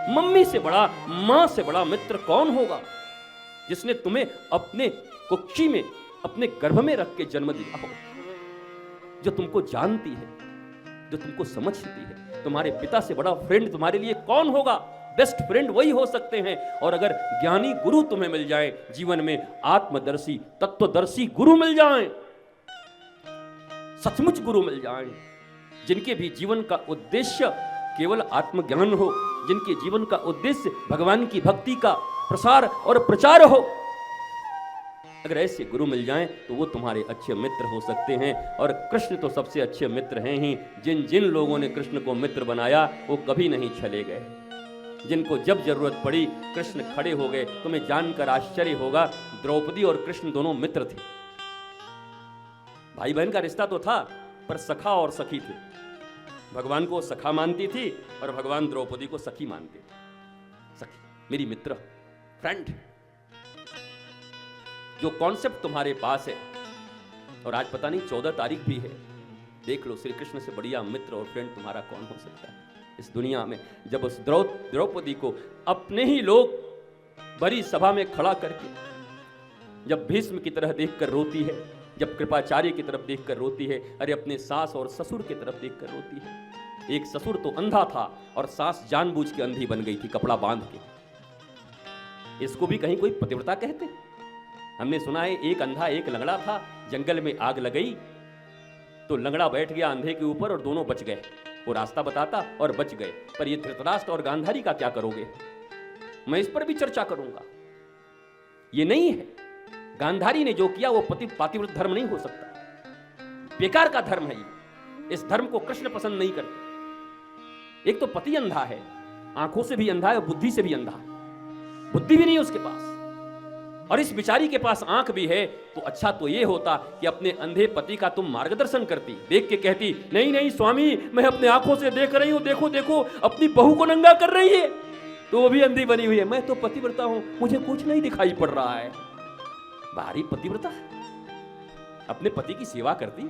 Mummy से बड़ा, मां से बड़ा मित्र कौन होगा, जिसने तुम्हें अपने कुक्षी में, अपने गर्भ में रख के जन्म दिया हो, जो तुमको जानती है, जो तुमको समझती है। तुम्हारे पिता से बड़ा फ्रेंड तुम्हारे लिए कौन होगा? बेस्ट फ्रेंड वही हो सकते हैं। और अगर ज्ञानी गुरु तुम्हें मिल जाए, जीवन में आत्मदर्शी, तत्वदर्शी गुरु मिल जाएं, सचमुच गुरु मिल जाएं, जिनके भी जीवन का उद्देश्य केवल आत्मज्ञान हो, जिनके जीवन का उद्देश्य भगवान की भक्ति का प्रसार और प्रचार हो, अगर ऐसे गुरु मिल जाएं तो वो तुम्हारे अच्छे मित्र हो सकते हैं। और कृष्ण तो सबसे अच्छे मित्र हैं ही। जिन जिन लोगों ने कृष्ण को मित्र बनाया वो कभी नहीं छले गए, जिनको जब जरूरत पड़ी कृष्ण खड़े हो गए। तुम्हें जानकर आश्चर्य होगा, द्रौपदी और कृष्ण दोनों मित्र थे। भाई बहन का रिश्ता तो था, पर सखा और सखी थे। भगवान को सखा मानती थी और भगवान द्रौपदी को सखी मानते थे। सखी, मेरी मित्र, फ्रेंड। जो कॉन्सेप्ट तुम्हारे पास है, और आज पता नहीं 14 तारीख भी है, देख लो श्री कृष्ण से बढ़िया मित्र और फ्रेंड तुम्हारा कौन हो सकता है इस दुनिया में। जब उस द्रौपदी को अपने ही लोग बड़ी सभा में खड़ा करके, जब भीष्म की तरह देखकर रोती है, जब कृपाचार्य की तरफ देखकर रोती है, अरे अपने सास और ससुर की तरफ देखकर रोती है। एक ससुर तो अंधा था और सास जानबूझ के अंधी बन गई थी कपड़ा बांध के। इसको भी कहीं कोई पतिव्रता कहते? हमने सुना है एक अंधा एक लंगड़ा था, जंगल में आग लगाई तो लंगड़ा बैठ गया अंधे के ऊपर और दोनों बच गए। वो रास्ता बताता और बच गए। पर ये धृतराष्ट्र और गांधारी का क्या करोगे? मैं इस पर भी चर्चा करूंगा। ये नहीं है, गांधारी ने जो किया वो पातिव्रत धर्म नहीं हो सकता, बेकार का धर्म है ये। इस धर्म को कृष्ण पसंद नहीं करते। एक तो पति अंधा है, आंखों से भी अंधा है और बुद्धि से भी अंधा है, बुद्धि भी नहीं उसके पास। और इस बिचारी के पास आंख भी है, तो अच्छा तो ये होता कि अपने अंधे पति का तुम मार्गदर्शन करती, देख के कहती नहीं नहीं स्वामी, मैं अपने आंखों से देख रही हूं, देखो देखो अपनी बहू को नंगा कर रही है, तो वो भी अंधी बनी हुई है, मैं तो पतिव्रता हूं, मुझे कुछ नहीं दिखाई पड़ रहा है। बाहरी पतिव्रता, अपने पति की सेवा करती।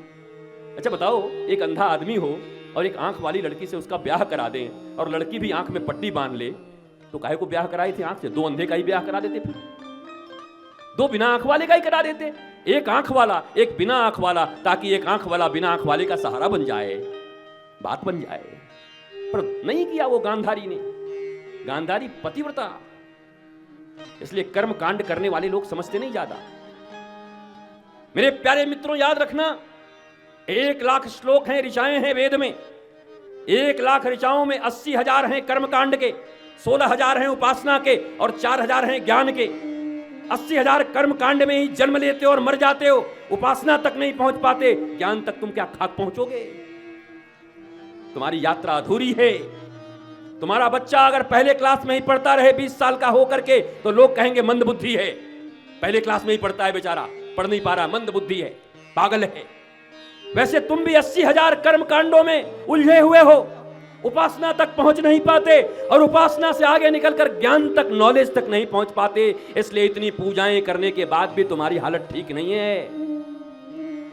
अच्छा बताओ, एक अंधा आदमी हो और एक आंख वाली लड़की से उसका ब्याह करा दें और लड़की भी आंख में पट्टी बांध ले, तो काहे को ब्याह कराए थे आंख से? दो अंधे का ही ब्याह करा देते, फिर दो बिना आंख वाले का ही करा देते। एक आंख वाला एक बिना आंख वाला, ताकि एक आंख वाला बिना आंख वाले का सहारा बन जाए, बात बन जाए। पर नहीं किया वो गांधारी ने। गांधारी पतिव्रता। इसलिए कर्म कांड करने वाले लोग समझते नहीं ज्यादा। मेरे प्यारे मित्रों, याद रखना, 1 लाख श्लोक हैं, ऋचाएं हैं वेद में। 1 लाख ऋचाओं में 80,000 हैं कर्म कांड के, 16,000 हैं उपासना के और 4,000 हैं ज्ञान के। 80,000 कर्म कांड में ही जन्म लेते हो और मर जाते हो, उपासना तक नहीं पहुंच पाते, ज्ञान तक तुम क्या खाक पहुंचोगे? तुम्हारी यात्रा अधूरी है। तुम्हारा बच्चा अगर पहले क्लास में ही पढ़ता रहे 20 साल का होकर के, तो लोग कहेंगे मंद बुद्धि है। पहले क्लास में ही पढ़ता है बेचारा, पढ़ नहीं पा रहा, मंद बुद्धि है, पागल है। वैसे तुम भी 80,000 कर्म कांडों में उलझे हुए हो, उपासना तक पहुंच नहीं पाते और उपासना से आगे निकलकर ज्ञान तक, नॉलेज तक नहीं पहुंच पाते। इसलिए इतनी पूजाएं करने के बाद भी तुम्हारी हालत ठीक नहीं है।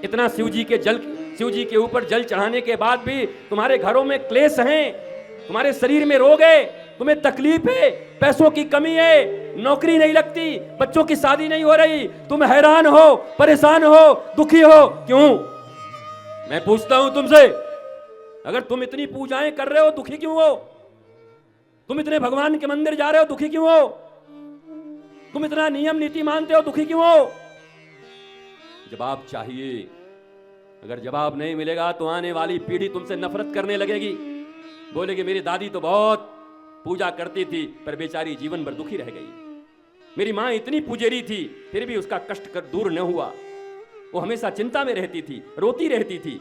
इतना शिव जी के ऊपर जल चढ़ाने के बाद भी तुम्हारे घरों में क्लेश हैं, तुम्हारे शरीर में रोग है, तुम्हें तकलीफ है, पैसों की कमी है, नौकरी नहीं लगती, बच्चों की शादी नहीं हो रही, तुम हैरान हो, परेशान हो, दुखी हो। क्यों? मैं पूछता हूं तुमसे, अगर तुम इतनी पूजाएं कर रहे हो, दुखी क्यों हो? तुम इतने भगवान के मंदिर जा रहे हो, दुखी क्यों हो? तुम इतना नियम नीति मानते हो, दुखी क्यों हो? जवाब चाहिए। अगर जवाब नहीं मिलेगा तो आने वाली पीढ़ी तुमसे नफरत करने लगेगी, बोलेगी मेरी दादी तो बहुत पूजा करती थी पर बेचारी जीवन भर दुखी रह गई। मेरी मां इतनी पुजेरी थी फिर भी उसका कष्ट कर दूर न हुआ, वो हमेशा चिंता में रहती थी, रोती रहती थी,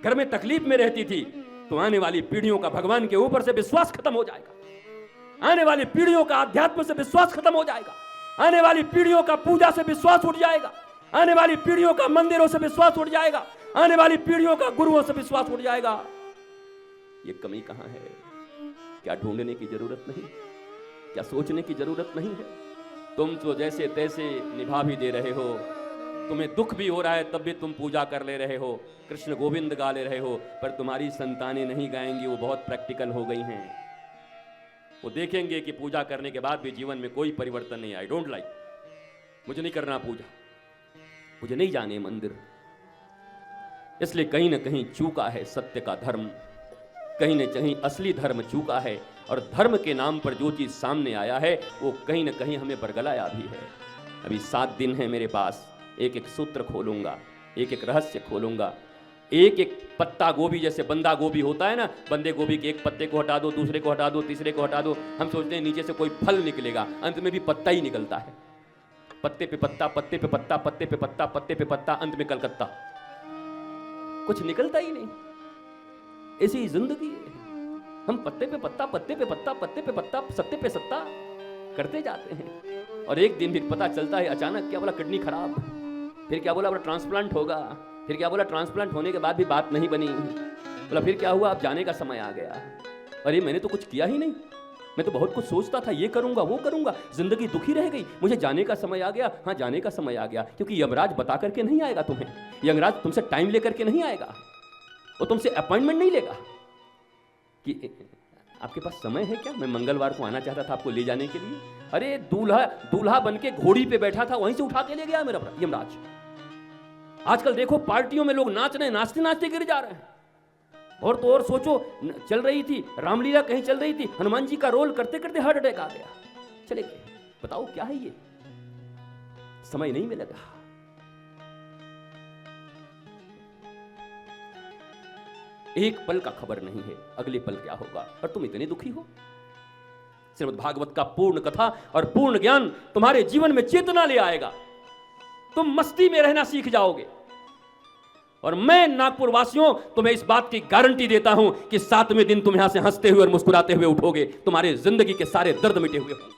घर में तकलीफ में रहती थी। तो आने वाली पीढ़ियों का भगवान के ऊपर से विश्वास खत्म हो जाएगा, आने वाली पीढ़ियों का अध्यात्म से विश्वास खत्म हो जाएगा, आने वाली पीढ़ियों का पूजा से विश्वास उठ जाएगा, आने वाली पीढ़ियों का मंदिरों से विश्वास उठ जाएगा, आने वाली पीढ़ियों का गुरुओं से विश्वास उठ जाएगा। ये कमी कहां है? क्या ढूंढने की जरूरत नहीं, क्या सोचने की जरूरत नहीं है? तुम तो जैसे तैसे निभा भी दे रहे हो, तुम्हें दुख भी हो रहा है तब भी तुम पूजा कर ले रहे हो, कृष्ण गोविंद गा ले रहे हो, पर तुम्हारी संतानें नहीं गाएंगी, वो बहुत प्रैक्टिकल हो गई हैं, वो देखेंगे कि पूजा करने के बाद भी जीवन में कोई परिवर्तन नहीं। आई डोंट लाइक, मुझे नहीं करना पूजा, मुझे नहीं जाने मंदिर। इसलिए कहीं ना कहीं चूका है सत्य का धर्म, कहीं न कहीं असली धर्म चूका है, और धर्म के नाम पर जो चीज सामने आया है वो कहीं न कहीं हमें बरगलाया भी है। अभी 7 दिन है मेरे पास, एक एक सूत्र खोलूंगा, एक एक रहस्य खोलूंगा, एक एक पत्ता गोभी, जैसे बंदा गोभी होता है ना, बंदे गोभी के एक पत्ते को हटा दो, दूसरे को हटा दो, तीसरे को हटा दो, हम सोचते हैं नीचे से कोई फल निकलेगा, अंत में भी पत्ता ही निकलता है। पत्ते पे पत्ता, पत्ते पे पत्ता, पत्ते पे पत्ता, पत्ते पे पत्ता, अंत में कलकत्ता, कुछ निकलता ही नहीं। ऐसी ही जिंदगी है, हम पत्ते पे पत्ता, पत्ते पे पत्ता, पत्ते पे पत्ता, सत्ते पे सत्ता करते जाते हैं, और एक दिन फिर पता चलता है अचानक, क्या बोला किडनी खराब, फिर क्या बोला ट्रांसप्लांट होगा, फिर क्या बोला ट्रांसप्लांट होने के बाद भी बात नहीं बनी, बोला फिर क्या हुआ, अब जाने का समय आ गया। अरे मैंने तो कुछ किया ही नहीं, मैं तो बहुत कुछ सोचता था, ये करूंगा वो करूंगा, जिंदगी दुखी रह गई, मुझे जाने का समय आ गया। हाँ, जाने का समय आ गया, क्योंकि यमराज बता करके नहीं आएगा तुम्हें, यमराज तुमसे टाइम लेकर के नहीं आएगा, वो तुमसे अपॉइंटमेंट नहीं लेगा कि आपके पास समय है क्या, मैं मंगलवार को आना चाहता था आपको ले जाने के लिए। अरे दूल्हा बन के घोड़ी पे बैठा था, वहीं से उठा के ले गया मेरा यमराज। आजकल देखो पार्टियों में लोग नाच रहे, नाचते नाचते गिर जा रहे हैं। और तो और सोचो, चल रही थी रामलीला, कहीं चल रही थी, हनुमान जी का रोल करते करते हार्ट अटैक आ गया, चले गए। बताओ क्या है ये, समय नहीं मिलेगा। एक पल का खबर नहीं है अगले पल क्या होगा, और तुम इतने दुखी हो। श्रीमद् भागवत का पूर्ण कथा और पूर्ण ज्ञान तुम्हारे जीवन में चेतना ले आएगा, तुम मस्ती में रहना सीख जाओगे। और मैं नागपुर वासियों तुम्हें इस बात की गारंटी देता हूं कि 7वें दिन तुम यहां से हंसते हुए और मुस्कुराते हुए उठोगे, तुम्हारे जिंदगी के सारे दर्द मिटे हुए होंगे।